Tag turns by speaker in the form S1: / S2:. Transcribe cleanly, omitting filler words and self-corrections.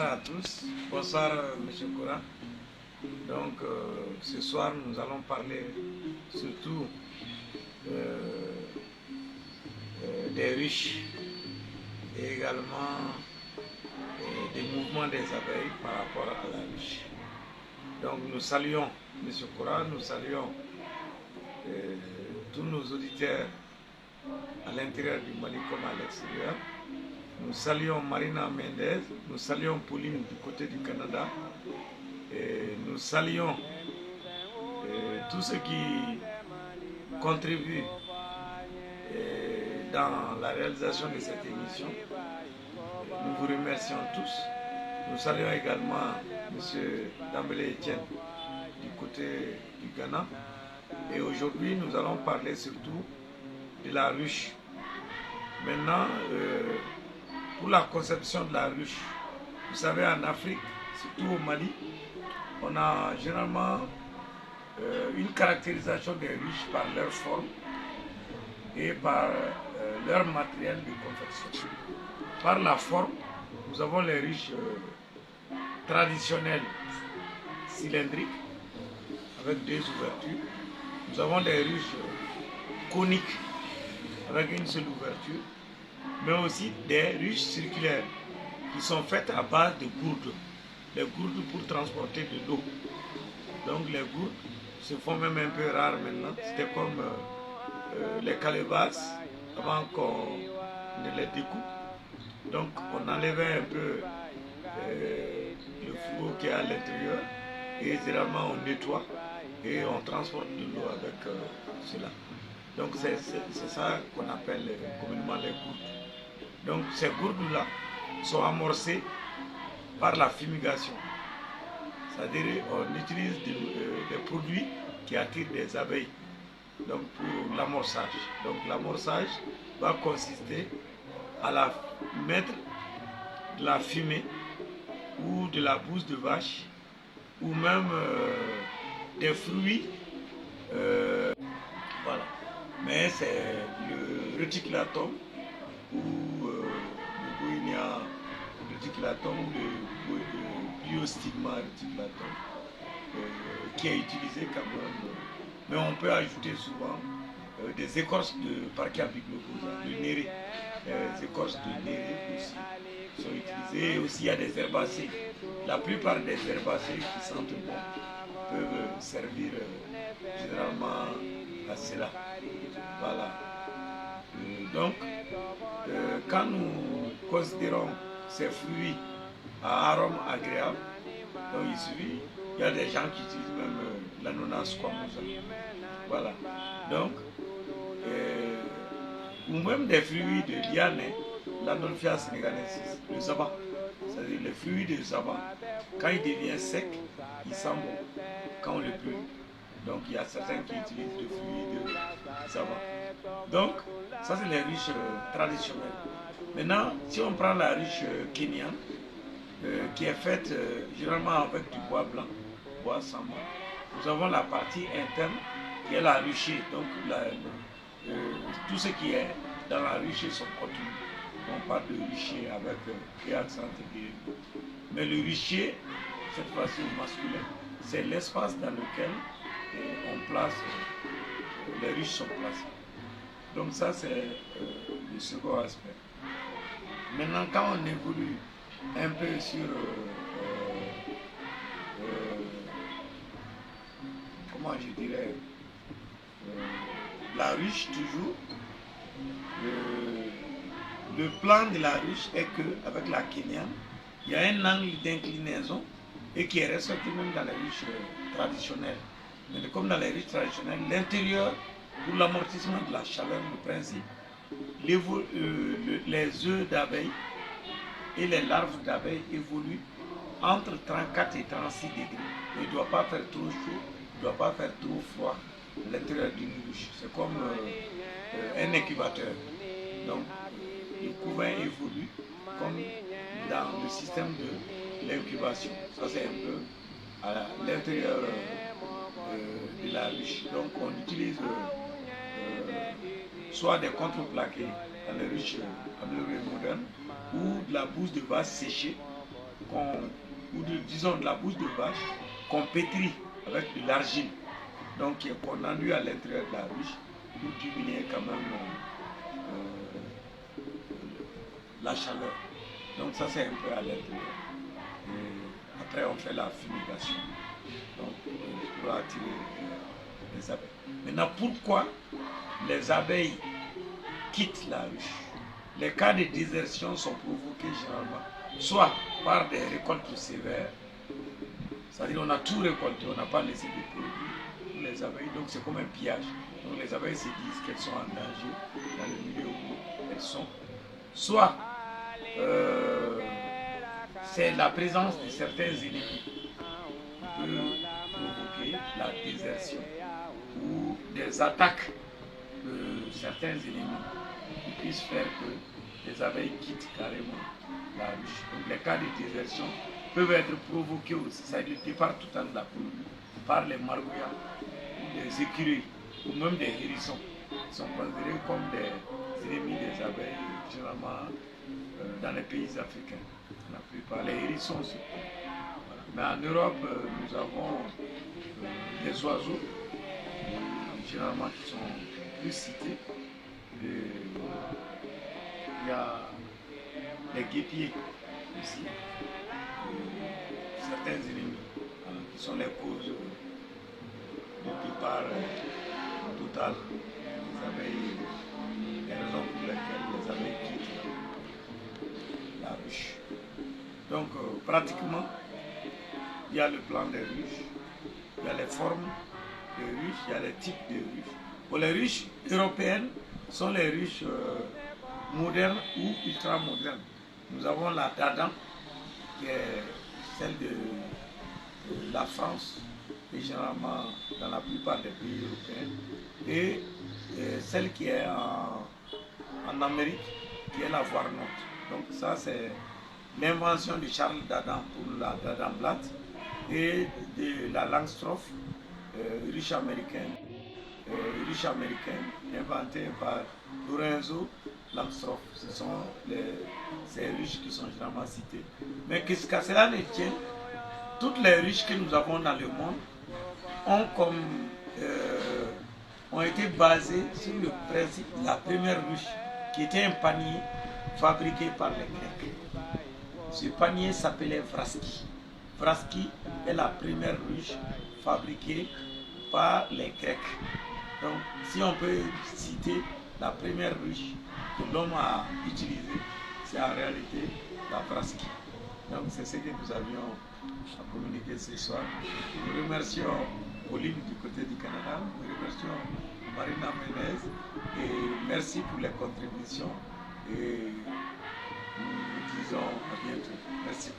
S1: à tous. Bonsoir, Monsieur Koura. Donc, ce soir, nous allons parler surtout des riches et également des mouvements des abeilles par rapport à la ruche. Donc, nous saluons Monsieur Koura, nous saluons tous nos auditeurs à l'intérieur du Mali comme à l'extérieur. Nous saluons Marina Mendez, nous saluons Pauline du côté du Canada, et nous saluons tous ceux qui contribuent dans la réalisation de cette émission. Nous vous remercions tous. Nous saluons également M. Dambélé Etienne du côté du Ghana. Et aujourd'hui, nous allons parler surtout de la ruche. Maintenant, pour la conception de la ruche, vous savez, en Afrique, surtout au Mali, on a généralement une caractérisation des ruches par leur forme et par leur matériel de confection. Par la forme, nous avons les ruches traditionnelles cylindriques avec deux ouvertures. Nous avons des ruches coniques avec une seule ouverture, mais aussi des ruches circulaires qui sont faites à base de gourdes. Les gourdes pour transporter de l'eau. Donc les gourdes se font même un peu rares maintenant. C'était comme les calebasses avant qu'on ne les découpe. Donc on enlevait un peu le flot qui est à l'intérieur et généralement on nettoie et on transporte de l'eau avec cela. Donc c'est ça qu'on appelle communément les gourdes. Donc ces gourdes-là sont amorcées par la fumigation. C'est-à-dire on utilise des produits qui attirent des abeilles donc pour l'amorçage. Donc l'amorçage va consister à mettre de la fumée ou de la bouse de vache ou même des fruits. Voilà. Mais c'est le réticulatum ou le Goinia réticulatum ou le Biostigma réticulatum qui est utilisé quand même. Mais on peut ajouter souvent des écorces de Parkia biglobosa, de néré. Les écorces de néré aussi sont utilisées. Et aussi il y a des herbacées. La plupart des herbacées qui sentent bon peuvent servir généralement à cela. Voilà. Donc, quand nous considérons ces fruits à arôme agréable, donc il y a des gens qui utilisent même l'ananas squamosa. Voilà. Donc, ou même des fruits de liane, l'Anolphia sénégalensis, le zaba. C'est-à-dire les fruits de zaba, quand il devient sec, il sent bon quand on le brûle. Donc il y a certains qui utilisent le fruit de zaba. Donc, ça c'est les ruches traditionnelles. Maintenant, si on prend la ruche kenyane, qui est faite généralement avec du bois blanc, bois samba, nous avons la partie interne qui est la ruchée. Donc tout ce qui est dans la ruchée sont contenus. On parle de ruchée avec accent aigu. Mais le ruchée, cette fois-ci au masculin, c'est l'espace dans lequel on place, les ruches sont placées. Donc ça c'est le second aspect. Maintenant quand on évolue un peu sur comment je dirais la ruche toujours, le plan de la ruche est que avec la kenyane, il y a un angle d'inclinaison et qui est respecté même dans les ruches traditionnelles. Mais comme dans les ruches traditionnelles, l'intérieur, pour l'amortissement de la chaleur, le principe, les œufs d'abeilles et les larves d'abeilles évoluent entre 34 et 36 degrés. Il ne doit pas faire trop chaud, il ne doit pas faire trop froid à l'intérieur d'une ruche. C'est comme un incubateur. Donc, le couvain évolue comme dans le système de l'incubation. Ça, c'est un peu à l'intérieur de la ruche. Donc, on utilise soit des contreplaqués dans les ruches modernes ou de la bouse de vache séchée disons de la bouse de vache, qu'on pétrit avec de l'argile, donc qu'on enduit à l'intérieur de la ruche pour diminuer quand même la chaleur. Donc ça c'est un peu à l'intérieur. Après on fait la fumigation, donc pour attirer les abeilles. Maintenant pourquoi les abeilles quittent la ruche? Les cas de désertion sont provoqués généralement soit par des récoltes sévères, c'est-à-dire on a tout récolté, on n'a pas laissé de produits pour les abeilles, donc c'est comme un pillage. Donc les abeilles se disent qu'elles sont en danger dans le milieu où elles sont. Soit c'est la présence de certains ennemis qui peut provoquer la désertion ou des attaques de certains ennemis qui puissent faire que les abeilles quittent carrément la ruche. Donc les cas de désertion peuvent être provoqués aussi, c'est-à-dire le départ total de la colonie par les margouillats ou des écureuils ou même des hérissons qui sont considérés comme des ennemis des abeilles généralement dans les pays africains. La plupart, les hérissons surtout. Voilà. Mais en Europe, nous avons des oiseaux généralement qui sont plus cités. Il y a les guépiers aussi, certains ennemis qui sont les causes du départ total des abeilles, les raisons pour lesquelles les abeilles quittent la ruche. Donc pratiquement, il y a le plan des ruches, il y a les formes de ruches, il y a les types de ruches. Bon, les ruches européennes sont les ruches modernes ou ultra-modernes. Nous avons la Dadan, qui est celle de la France, et généralement dans la plupart des pays européens, et celle qui est en Amérique, qui est la Warnotte. Donc ça, c'est l'invention de Charles Dadan pour la Dadan-Blatt et de la Langstroth, ruche américaine, inventée par Lorenzo Langstroth. Ce sont ces ruches qui sont généralement citées. Mais qu'à cela ne tient, toutes les ruches que nous avons dans le monde ont été basées sur le principe de la première ruche, qui était un panier fabriqué par les Grecs. Ce panier s'appelait Vraski. Vraski est la première ruche fabriquée par les Grecs. Donc, si on peut citer la première ruche que l'homme a utilisée, c'est en réalité la Vraski. Donc, c'est ce que nous avions à communiquer ce soir. Nous remercions Pauline du côté du Canada, nous remercions Marina Menez et merci pour les contributions et nous disons à bientôt. Merci.